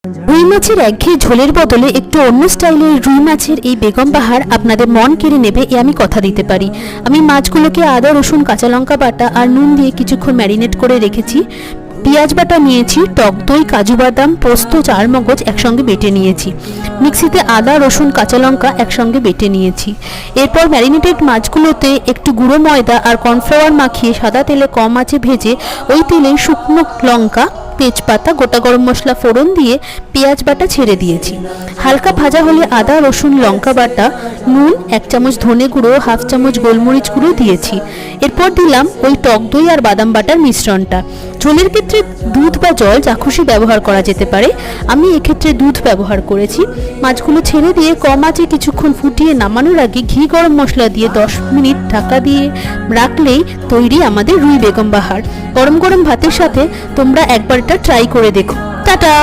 রুই মাছের একঘেয়ে ঝোলের বদলে একটু অন্য স্টাইলের রুই মাছের এই বেগম বাহার আপনাদের মন কেড়ে নেবে এ আমি কথা দিতে পারি। আমি মাছগুলোকে আদা রসুন কাঁচা লঙ্কা বাটা আর নুন দিয়ে কিছুক্ষণ ম্যারিনেট করে রেখেছি। পেঁয়াজ বাটা নিয়েছি, টক দই, কাজু বাদাম, পোস্ত, চারমগজ একসঙ্গে বেটে নিয়েছি। মিক্সিতে আদা রসুন কাঁচা লঙ্কা একসঙ্গে বেটে নিয়েছি। এরপর ম্যারিনেটেড মাছগুলোতে একটু গুঁড়ো ময়দা আর কর্নফ্লাওয়ার মাখিয়ে সাদা তেলে কম আঁচে ভেজে ওই তেলে শুকনো লঙ্কা, তেজপাতা, গোটা গরম মশলা ফোড়ন দিয়ে পেঁয়াজ বাটা ছেড়ে দিয়েছি। হালকা ভাজা হলে আদা রসুন লঙ্কা বাটা, নুন, 1 চামচ ধনে গুঁড়ো, 1/2 চামচ গোলমরিচ গুঁড়ো দিয়েছি। এরপর দিলাম ওই টক দই আর বাদাম বাটার মিশ্রণটা। ঝোলের ক্ষেত্রে দুধ বা জল যা খুশি ব্যবহার করা যেতে পারে, আমি এক্ষেত্রে দুধ ব্যবহার করেছি। মাছগুলো ছেড়ে দিয়ে কম আঁচে কিছুক্ষণ ফুটিয়ে নামানোর আগে ঘি গরম মশলা দিয়ে 10 মিনিট ঢাকা দিয়ে রাখলেই তৈরি আমাদের রুই বেগম বাহার। গরম গরম ভাতের সাথে তোমরা একবার এটা ট্রাই করে দেখো। টাটা।